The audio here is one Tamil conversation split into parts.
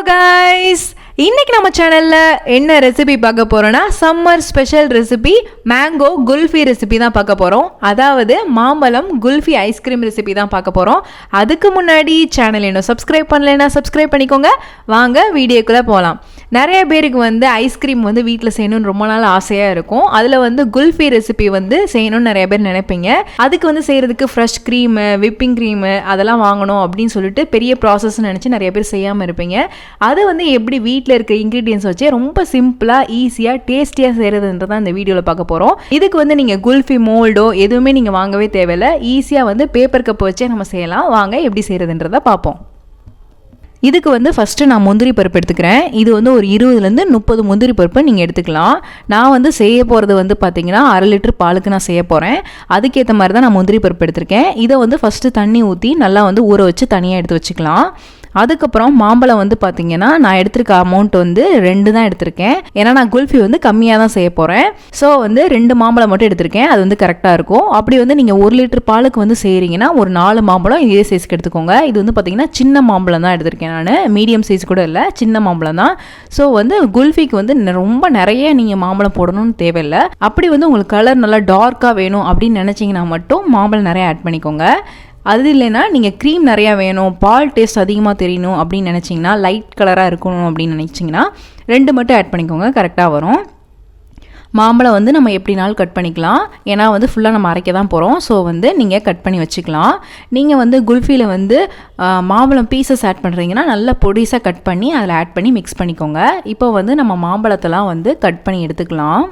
guys, இன்னைக்கு நம்ம சேனல்ல என்ன ரெசிபி பார்க்க போறோம்னா summer special recipe mango kulfi recipe தான் பார்க்க போறோம். அதாவது மாம்பழம் குல்ஃபி ஐஸ்கிரீம் ரெசிபி தான் பார்க்க போறோம். அதுக்கு முன்னாடி சேனல் இன்னும் சப்ஸ்கிரைப் பண்ணலைன்னா சப்ஸ்கிரைப் பண்ணிக்கோங்க. வாங்க வீடியோக்குள்ள போகலாம். நிறைய பேருக்கு ஐஸ்கிரீம் வீட்டில் செய்யணும்னு ரொம்ப நாள் ஆசையாக இருக்கும். அதில் குல்ஃபி ரெசிபி செய்யணும்னு நிறைய பேர் நினைப்பீங்க. அதுக்கு செய்கிறதுக்கு ஃப்ரெஷ் க்ரீமு விப்பிங் க்ரீமு அதெல்லாம் வாங்கணும் அப்படின்னு சொல்லிட்டு பெரிய ப்ராசஸ்ன்னு நினச்சி நிறைய பேர் செய்யாமல் இருப்பீங்க. அது எப்படி வீட்டில் இருக்க இன்க்ரீடியன்ஸ் வச்சு ரொம்ப சிம்பிளாக ஈஸியாக டேஸ்டியாக செய்கிறதுன்றதான் இந்த வீடியோவில் பார்க்க போகிறோம். இதுக்கு நீங்கள் குல்ஃபி மோல்டோ எதுவுமே நீங்கள் வாங்கவே தேவையில்லை. ஈஸியாக பேப்பர் கப் வச்சே நம்ம செய்யலாம். வாங்க எப்படி செய்கிறதுன்றதை பார்ப்போம். இதுக்கு ஃபஸ்ட்டு நான் முந்திரி பருப்பு எடுத்துக்கிறேன். இது ஒரு 20-30 முந்திரி பருப்பு நீங்கள் எடுத்துக்கலாம். நான் செய்ய போகிறது பார்த்தீங்கன்னா 1/2 லிட்டர் பாலுக்கு நான் செய்ய போகிறேன். அதுக்கேற்ற மாதிரி தான் நான் முந்திரி பருப்பு எடுத்திருக்கேன். இதை ஃபஸ்ட்டு தண்ணி ஊற்றி நல்லா ஊற வச்சு தனியாக எடுத்து வச்சுக்கலாம். அதுக்கப்புறம் மாம்பழம் பார்த்தீங்கன்னா நான் எடுத்திருக்க அமௌண்ட் 2 தான் எடுத்திருக்கேன். ஏன்னா நான் குல்ஃபி கம்மியாக தான் செய்ய போகிறேன். ஸோ 2 மாம்பழம் மட்டும் எடுத்திருக்கேன். அது கரெக்டாக இருக்கும். அப்படி நீங்கள் 1 லிட்டர் பாலுக்கு செய்கிறீங்கன்னா ஒரு 4 மாம்பழம் இதே சைஸ்க்கு எடுத்துக்கோங்க. இது பார்த்தீங்கன்னா சின்ன மாம்பழம் தான் எடுத்திருக்கேன். நான் மீடியம் சைஸ் கூட இல்லை, சின்ன மாம்பழம் தான். ஸோ குல்ஃபிக்கு ரொம்ப நிறைய நீங்கள் மாம்பழம் போடணும்னு தேவையில்லை. அப்படி உங்களுக்கு கலர் நல்லா டார்க்காக வேணும் அப்படின்னு நினச்சிங்கன்னா மட்டும் மாம்பழம் நிறைய ஆட் பண்ணிக்கோங்க. அது இல்லைன்னா நீங்கள் க்ரீம் நிறையா வேணும், பால் டேஸ்ட் அதிகமாக தெரியணும் அப்படின்னு நினச்சிங்கன்னா, லைட் கலராக இருக்கணும் அப்படின்னு நினச்சிங்கன்னா 2 மட்டும் ஆட் பண்ணிக்கோங்க, கரெக்டாக வரும். மாம்பழம் நம்ம எப்படினாலும் கட் பண்ணிக்கலாம். ஏன்னா ஃபுல்லாக நம்ம அரைக்க தான் போகிறோம். ஸோ நீங்கள் கட் பண்ணி வச்சுக்கலாம். நீங்கள் குல்ஃபியில் மாம்பழம் பீசஸ் ஆட் பண்ணுறீங்கன்னா நல்லா பொடிசாக கட் பண்ணி அதில் ஆட் பண்ணி மிக்ஸ் பண்ணிக்கோங்க. இப்போ நம்ம மாம்பழத்தெல்லாம் கட் பண்ணி எடுத்துக்கலாம்.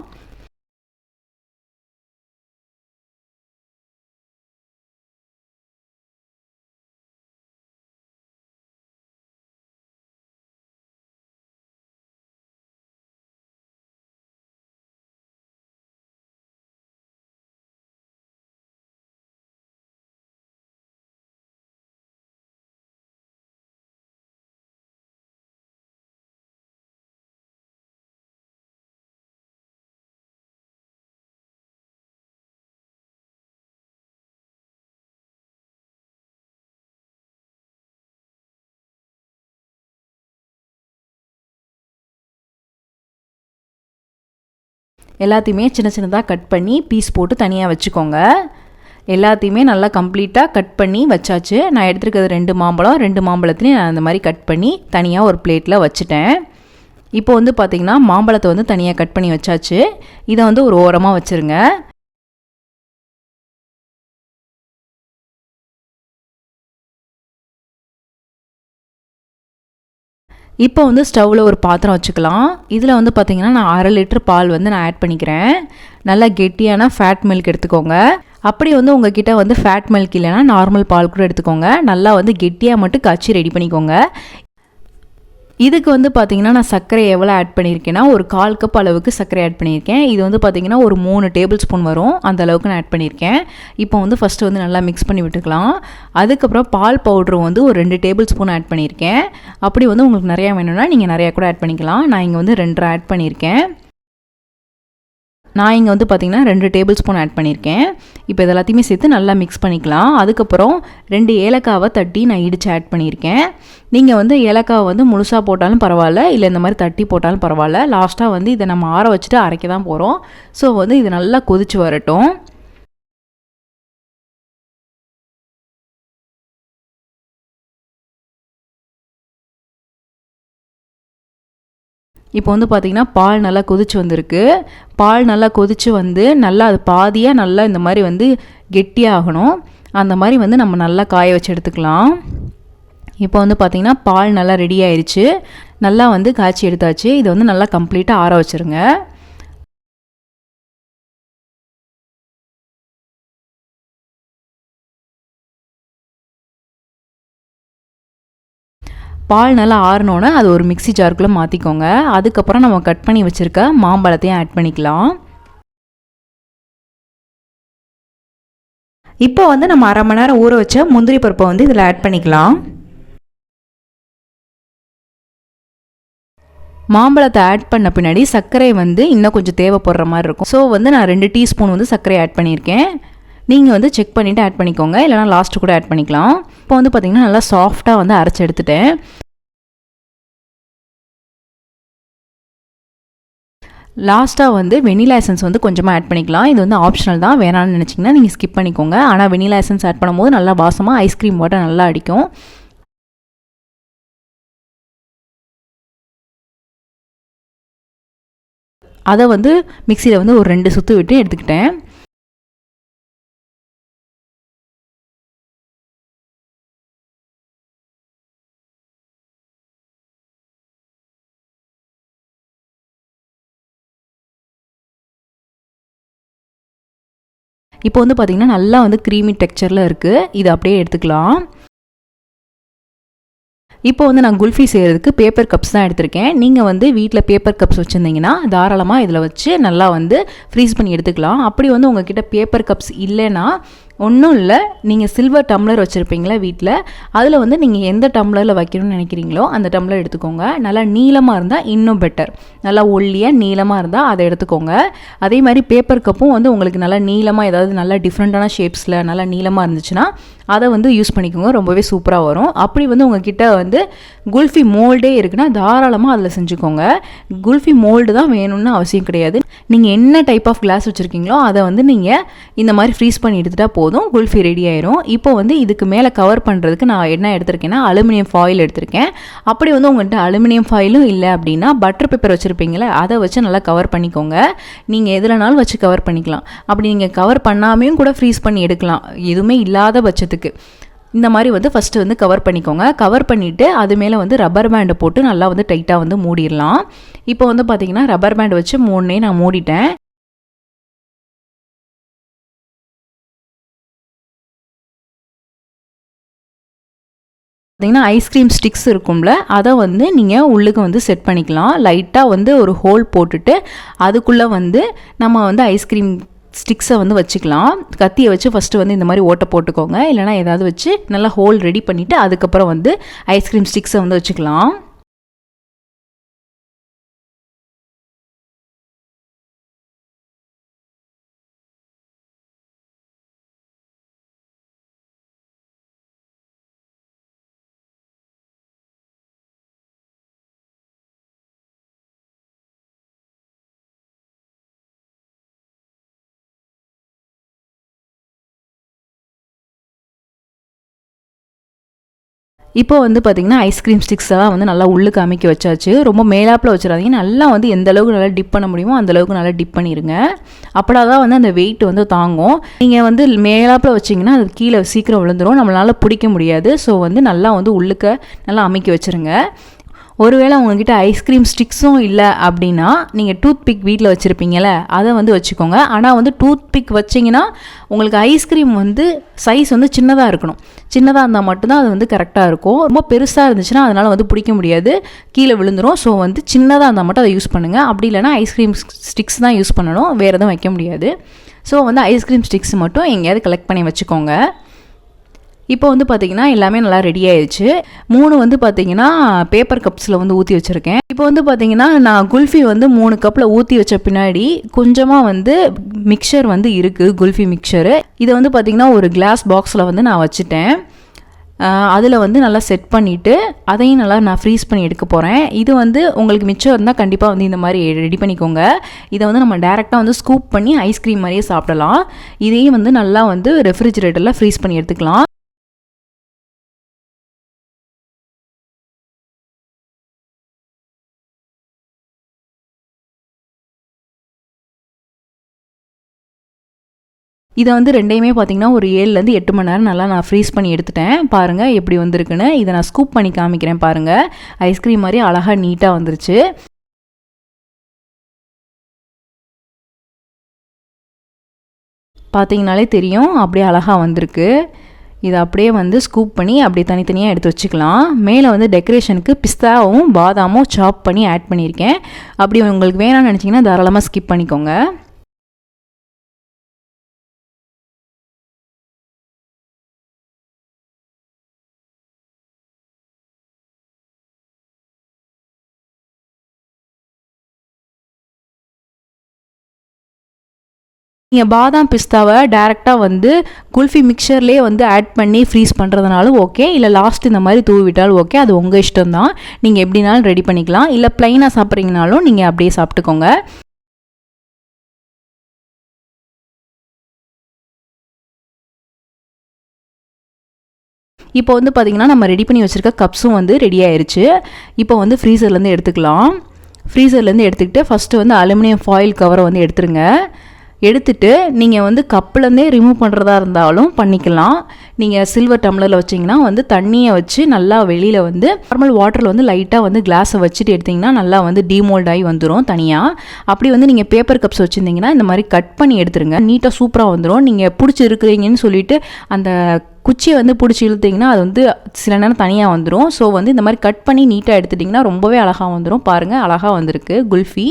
எல்லாத்தையுமே சின்ன சின்னதாக கட் பண்ணி பீஸ் போட்டு தனியாக வச்சுக்கோங்க. எல்லாத்தையுமே நல்லா கம்ப்ளீட்டாக கட் பண்ணி வச்சாச்சு. நான் எடுத்துருக்கிறது 2 மாம்பழம். 2 மாம்பழத்துலேயும் நான் அந்த மாதிரி கட் பண்ணி தனியாக ஒரு பிளேட்டில் வச்சுட்டேன். இப்போ பார்த்திங்கன்னா மாம்பழத்தை தனியாக கட் பண்ணி வச்சாச்சு. இதை ஒரு ஓரமாக வச்சுருங்க. இப்போ ஸ்டவ்வில் ஒரு பாத்திரம் வச்சுக்கலாம். இதில் பார்த்திங்கன்னா நான் 1/2 லிட்டர் பால் நான் ஆட் பண்ணிக்கிறேன். நல்லா கெட்டியான ஃபேட் மில்க் எடுத்துக்கோங்க. அப்படி உங்ககிட்ட ஃபேட் மில்க் இல்லைன்னா நார்மல் பால் கூட எடுத்துக்கோங்க. நல்லா கெட்டியாக மட்டும் காய்ச்சி ரெடி பண்ணிக்கோங்க. இதுக்கு பார்த்தீங்கன்னா நான் சர்க்கரை எவ்வளோ ஆட் பண்ணியிருக்கேன்னா ஒரு 1/4 கப் அளவுக்கு சர்க்கரை ஆட் பண்ணியிருக்கேன். இது பார்த்தீங்கன்னா ஒரு 3 டேபிள் ஸ்பூன் வரும், அந்த அளவுக்கு நான் ஆட் பண்ணியிருக்கேன். இப்போ ஃபஸ்ட்டு நல்லா மிக்ஸ் பண்ணி விட்டுக்கலாம். அதுக்கப்புறம் பால் பவுட்ரு ஒரு 2 டேபிள் ஸ்பூன் ஆட் பண்ணியிருக்கேன். அப்படி உங்களுக்கு நிறையா வேணும்னா நீங்கள் நிறையா கூட ஆட் பண்ணிக்கலாம். நான் இங்கே 2 ஆட் பண்ணியிருக்கேன். நான் இங்கே பார்த்தீங்கன்னா 2 டேபிள் ஸ்பூன் ஆட் பண்ணியிருக்கேன். இப்போ இது எல்லாத்தையுமே சேர்த்து நல்லா மிக்ஸ் பண்ணிக்கலாம். அதுக்கப்புறம் 2 ஏலக்காவை தட்டி நான் இடித்து ஆட் பண்ணியிருக்கேன். நீங்கள் ஏலக்காவை முழுசாக போட்டாலும் பரவாயில்ல, இல்லை இந்த மாதிரி தட்டி போட்டாலும் பரவாயில்ல. லாஸ்ட்டாக இதை நம்ம ஆற வச்சுட்டு அரைக்க தான் போகிறோம். ஸோ இது நல்லா கொதிச்சு வரட்டும். இப்போ பார்த்திங்கன்னா பால் நல்லா கொதிச்சு வந்திருக்கு. பால் நல்லா கொதிச்சு நல்லா அது பாதியாக நல்லா இந்த மாதிரி கெட்டியாகணும். அந்த மாதிரி நம்ம நல்லா காய வச்சு எடுத்துக்கலாம். இப்போ பார்த்திங்கன்னா பால் நல்லா ரெடி ஆயிடுச்சு. நல்லா காய்ச்சி எடுத்தாச்சு. இதை நல்லா கம்ப்ளீட்டாக ஆற வச்சுருங்க. பால் நல்லா ஆறினோன்னே அது ஒரு மிக்ஸி ஜாருக்குள்ளே மாற்றிக்கோங்க. அதுக்கப்புறம் நம்ம கட் பண்ணி வச்சுருக்க மாம்பழத்தையும் ஆட் பண்ணிக்கலாம். இப்போ நம்ம 1/2 மணி நேரம் ஊற வச்ச முந்திரி பருப்பை இதில் ஆட் பண்ணிக்கலாம். மாம்பழத்தை ஆட் பண்ண பின்னாடி சர்க்கரை இன்னும் கொஞ்சம் தேவைப்படுற மாதிரி இருக்கும். ஸோ நான் 2 டீஸ்பூன் சர்க்கரை ஆட் பண்ணியிருக்கேன். நீங்கள் செக் பண்ணிவிட்டு ஆட் பண்ணிக்கோங்க, இல்லைனா லாஸ்ட்டு கூட ஆட் பண்ணிக்கலாம். இப்போ பார்த்திங்கன்னா நல்லா சாஃப்டாக அரைச்சி எடுத்துட்டேன். லாஸ்ட்டாக வந்து வெனிலா எசன்ஸ் வந்து கொஞ்சமாக ஆட் பண்ணிக்கலாம். இது வந்து ஆப்ஷனல் தான், வேணான்னு நினச்சிங்கன்னா நீங்கள் ஸ்கிப் பண்ணிக்கோங்க. ஆனால் வெனிலா எசன்ஸ் ஆட் பண்ணும்போது நல்லா வாசமாக ஐஸ்கிரீம் வாட்டர் நல்லா அடிக்கும். அதை வந்து மிக்சியில் வந்து ஒரு 2 சுற்று விட்டு எடுத்துக்கிட்டேன். இப்போ வந்து பார்த்திங்கன்னா நல்லா வந்து க்ரீமி டெக்ஸ்சரில் இருக்குது. இது அப்படியே எடுத்துக்கலாம். இப்போ வந்து நான் குல்ஃபி செய்கிறதுக்கு பேப்பர் கப்ஸ் தான் எடுத்திருக்கேன். நீங்கள் வந்து வீட்டில் பேப்பர் கப்ஸ் வச்சுருந்தீங்கன்னா தாராளமாக இதில் வச்சு நல்லா வந்து ஃப்ரீஸ் பண்ணி எடுத்துக்கலாம். அப்படி வந்து உங்கள்கிட்ட பேப்பர் கப்ஸ் இல்லைன்னா ஒன்றும் இல்லை, நீங்கள் சில்வர் டம்ளர் வச்சுருப்பீங்களா வீட்டில், அதில் வந்து நீங்கள் எந்த டம்ளரில் வைக்கணும்னு நினைக்கிறீங்களோ அந்த டம்ளர் எடுத்துக்கோங்க. நல்லா நீளமாக இருந்தால் இன்னும் பெட்டர், நல்லா ஒல்லியாக நீளமாக இருந்தால் அதை எடுத்துக்கோங்க. அதே மாதிரி பேப்பர் கப்பும் வந்து உங்களுக்கு நல்லா நீளமாக, ஏதாவது நல்லா டிஃப்ரெண்ட்டான ஷேப்ஸில் நல்லா நீளமாக இருந்துச்சுன்னா அதை வந்து யூஸ் பண்ணிக்கோங்க, ரொம்பவே சூப்பராக வரும். அப்படி வந்து உங்ககிட்ட வந்து குல்ஃபி மோல்டே இருக்குன்னா தாராளமாக அதில் செஞ்சுக்கோங்க. குல்ஃபி மோல்டு தான் வேணும்னு அவசியம் கிடையாது. நீங்கள் என்ன டைப் ஆஃப் கிளாஸ் வச்சுருக்கீங்களோ அதை வந்து நீங்கள் இந்த மாதிரி ஃப்ரீஸ் பண்ணி எடுத்துகிட்டா போதும், குல்ஃபி ரெடி ஆயிரும். இப்போ வந்து இதுக்கு மேலே கவர் பண்ணுறதுக்கு நான் என்ன எடுத்திருக்கேன்னா அலுமினியம் ஃபாயில் எடுத்திருக்கேன். அப்படி வந்து உங்கள்கிட்ட அலுமினியம் ஃபாயிலும் இல்லை அப்படின்னா பட்டர் பேப்பர் வச்சுருப்பீங்களே அதை வச்சு நல்லா கவர் பண்ணிக்கோங்க. நீங்கள் எதுலனாலும் வச்சு கவர் பண்ணிக்கலாம். அப்படி நீங்கள் கவர் பண்ணாமையும் கூட ஃப்ரீஸ் பண்ணி எடுக்கலாம், எதுவுமே இல்லாத பட்சத்துக்கு. இந்த மாதிரி வந்து ஃபஸ்ட்டு வந்து கவர் பண்ணிக்கோங்க. கவர் பண்ணிவிட்டு அது மேலே வந்து ரப்பர் பேண்டை போட்டு நல்லா வந்து டைட்டாக வந்து மூடிடலாம். இப்போ வந்து பார்த்திங்கன்னா ரப்பர் பேண்ட் வச்சு நான் மூடிட்டேன். பார்த்திங்கன்னா ஐஸ்கிரீம் ஸ்டிக்ஸ் இருக்கும்ல, அதை வந்து நீங்கள் உள்ளுக்கு வந்து செட் பண்ணிக்கலாம். லைட்டாக வந்து ஒரு ஹோல் போட்டுட்டு அதுக்குள்ளே வந்து நம்ம வந்து ஐஸ்கிரீம் ஸ்டிக்ஸை வந்து வச்சுக்கலாம். கத்தியை வச்சு ஃபஸ்ட்டு வந்து இந்த மாதிரி ஓட்டை போட்டுக்கோங்க, இல்லைனா ஏதாவது வச்சு நல்லா ஹோல் ரெடி பண்ணிவிட்டு அதுக்கப்புறம் வந்து ஐஸ்கிரீம் ஸ்டிக்ஸை வந்து வச்சுக்கலாம். இப்போ வந்து பார்த்திங்கன்னா ஐஸ்கிரீம் ஸ்டிக்ஸெல்லாம் வந்து நல்லா உள்ளுக்கு அமைக்கி வச்சாச்சு. ரொம்ப மேலாப்பில் வச்சிடாதீங்க, நல்லா வந்து எந்த அளவுக்கு நல்லா டிப் பண்ண முடியுமோ அந்த அளவுக்கு நல்லா டிப் பண்ணிடுங்க. அப்படா தான் வந்து அந்த வெயிட் வந்து தாங்கும். நீங்கள் வந்து மேலாப்பில் வச்சிங்கன்னா அது கீழே சீக்கிரம் விழுந்துடும், நம்மளால் பிடிக்க முடியாது. ஸோ வந்து நல்லா வந்து உள்ளுக்க நல்லா அமைக்கி வச்சுருங்க. ஒருவேளை உங்ககிட்ட ஐஸ்கிரீம் ஸ்டிக்ஸும் இல்லை அப்படின்னா நீங்கள் டூத் பிக் வீட்டில் வச்சுருப்பீங்கள்ல அதை வந்து வச்சுக்கோங்க. ஆனால் வந்து டூத் பிக் வச்சிங்கன்னா உங்களுக்கு ஐஸ்கிரீம் வந்து சைஸ் வந்து சின்னதாக இருக்கணும். சின்னதாக இருந்தால் மட்டும்தான் அது வந்து கரெக்டாக இருக்கும். ரொம்ப பெருசாக இருந்துச்சுன்னா அதனால் வந்து பிடிக்க முடியாது, கீழே விழுந்துடும். ஸோ வந்து சின்னதாக இருந்தால் மட்டும் அதை யூஸ் பண்ணுங்கள். அப்படி இல்லைனா ஐஸ்கிரீம் ஸ்டிக்ஸ் தான் யூஸ் பண்ணணும், வேறு எதுவும் வைக்க முடியாது. ஸோ வந்து ஐஸ்கிரீம் ஸ்டிக்ஸ் மட்டும் எங்கேயாவது கலெக்ட் பண்ணி வச்சுக்கோங்க. இப்போ வந்து பார்த்திங்கன்னா எல்லாமே நல்லா ரெடி ஆயிடுச்சு. 3 வந்து பார்த்திங்கன்னா பேப்பர் கப்ஸில் வந்து ஊற்றி வச்சுருக்கேன். இப்போ வந்து பார்த்திங்கன்னா நான் குல்ஃபி வந்து 3 கப்பில் ஊற்றி வச்ச பின்னாடி கொஞ்சமாக வந்து மிக்சர் வந்து இருக்குது, குல்ஃபி மிக்சரு. இதை வந்து பார்த்திங்கன்னா ஒரு கிளாஸ் பாக்ஸில் வந்து நான் வச்சுட்டேன். அதில் வந்து நல்லா செட் பண்ணிவிட்டு அதையும் நல்லா நான் ஃப்ரீஸ் பண்ணி எடுக்க போகிறேன். இது வந்து உங்களுக்கு மிச்சம் இருந்தால் கண்டிப்பாக வந்து இந்த மாதிரி ரெடி பண்ணிக்கோங்க. இதை வந்து நம்ம டேரெக்டாக வந்து ஸ்கூப் பண்ணி ஐஸ்கிரீம் மாதிரியே சாப்பிடலாம். இதையும் வந்து நல்லா வந்து ரெஃப்ரிஜிரேட்டரில் ஃப்ரீஸ் பண்ணி எடுத்துக்கலாம். இதை வந்து ரெண்டையுமே பார்த்திங்கன்னா ஒரு 7லேருந்து 8 மணி நேரம் நல்லா நான் ஃப்ரீஸ் பண்ணி எடுத்துட்டேன். பாருங்கள் எப்படி வந்திருக்குன்னு. இதை நான் ஸ்கூப் பண்ணி காமிக்கிறேன் பாருங்கள். ஐஸ்கிரீம் மாதிரி அழகாக நீட்டாக வந்துருச்சு. பார்த்தீங்கனாலே தெரியும் அப்படியே அழகாக வந்திருக்கு. இதை அப்படியே வந்து ஸ்கூப் பண்ணி அப்படியே தனித்தனியாக எடுத்து வச்சுக்கலாம். மேலே வந்து டெக்கரேஷனுக்கு பிஸ்தாவும் பாதாமும் சாப் பண்ணி ஆட் பண்ணியிருக்கேன். அப்படி உங்களுக்கு வேணாம்னு நினச்சிங்கன்னா தாராளமாக ஸ்கிப் பண்ணிக்கோங்க. நீங்கள் பாதாம் பிஸ்தாவை டேரெக்டாக வந்து குல்ஃபி மிக்சர்லேயே வந்து ஆட் பண்ணி ஃப்ரீஸ் பண்ணுறதுனாலும் ஓகே, இல்லை லாஸ்ட் இந்த மாதிரி தூவி விட்டாலும் ஓகே, அது உங்கள் இஷ்டம் தான். நீங்கள் எப்படினாலும் ரெடி பண்ணிக்கலாம். இல்லை ப்ளைனாக சாப்பிட்றீங்கனாலும் நீங்கள் அப்படியே சாப்பிட்டுக்கோங்க. இப்போ வந்து பார்த்திங்கன்னா நம்ம ரெடி பண்ணி வச்சுருக்க கப்ஸும் வந்து ரெடி ஆயிடுச்சு. இப்போ வந்து ஃப்ரீசர்லேருந்து எடுத்துக்கலாம். ஃப்ரீசர்லேருந்து எடுத்துக்கிட்டு ஃபஸ்ட்டு வந்து அலுமினியம் ஃபாயில் கவரை வந்து எடுத்துருங்க. எடுத்துட்டு நீங்கள் வந்து கப்புலேருந்தே ரிமூவ் பண்ணுறதா இருந்தாலும் பண்ணிக்கலாம். நீங்கள் சில்வர் டம்ளரில் வச்சிங்கன்னா வந்து தண்ணியை வச்சு நல்லா வெளியில் வந்து நார்மல் வாட்டரில் வந்து லைட்டாக வந்து கிளாஸை வச்சுட்டு எடுத்திங்கன்னா நல்லா வந்து டீமோல்ட் ஆகி வந்துடும் தனியாக. அப்படி வந்து நீங்கள் பேப்பர் கப்ஸ் வச்சுருந்தீங்கன்னா இந்த மாதிரி கட் பண்ணி எடுத்துருங்க. நீட்டாக சூப்பராக வந்துடும். நீங்கள் பிடிச்சி இருக்கிறீங்கன்னு சொல்லிட்டு அந்த குச்சியை வந்து பிடிச்சி இழுத்திங்கன்னா அது வந்து சில நேரம் தனியாக வந்துடும். ஸோ வந்து இந்த மாதிரி கட் பண்ணி நீட்டாக எடுத்துட்டிங்கன்னா ரொம்பவே அழகாக வந்துடும். பாருங்கள், அழகாக வந்திருக்கு குல்ஃபி.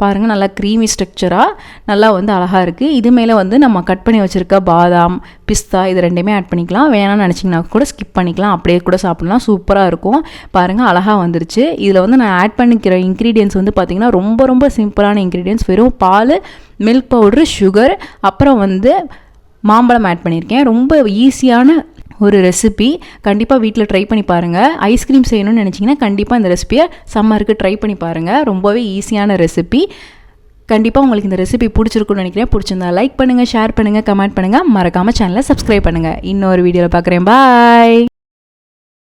பாருங்கள், நல்லா க்ரீமி ஸ்ட்ரக்சராக நல்லா வந்து அழகாக இருக்குது. இது மேலே வந்து நம்ம கட் பண்ணி வச்சுருக்க பாதாம், பிஸ்தா இது ரெண்டுமே ஆட் பண்ணிக்கலாம். வேணாம்னு நினச்சிங்கன்னா கூட ஸ்கிப் பண்ணிக்கலாம், அப்படியே கூட சாப்பிட்லாம். சூப்பராக இருக்கும். பாருங்கள், அழகாக வந்துருச்சு. இதில் வந்து நான் ஆட் பண்ணிக்கிற இன்க்ரீடியன்ஸ் வந்து பார்த்திங்கன்னா ரொம்ப ரொம்ப சிம்பிளான இன்க்ரீடியன்ஸ். வெறும் பால், மில்க் பவுட்ரு, சுகர், அப்புறம் வந்து மாம்பழம் ஆட் பண்ணியிருக்கேன். ரொம்ப ஈஸியான ஒரு ரெசிபி. கண்டிப்பாக வீட்டில் ட்ரை பண்ணி பாருங்கள். ஐஸ்கிரீம் செய்யணும்னு நினச்சிங்கன்னா கண்டிப்பாக இந்த ரெசிபியை சம்மருக்கு ட்ரை பண்ணி பாருங்கள். ரொம்பவே ஈஸியான ரெசிபி. கண்டிப்பாக உங்களுக்கு இந்த ரெசிபி பிடிச்சிருக்குன்னு நினைக்கிறேன். பிடிச்சிருந்தா லைக் பண்ணுங்கள், ஷேர் பண்ணுங்கள், கமெண்ட் பண்ணுங்கள். மறக்காமல் சேனலை சப்ஸ்கிரைப் பண்ணுங்கள். இன்னொரு வீடியோவில் பார்க்குறேன். பாய்.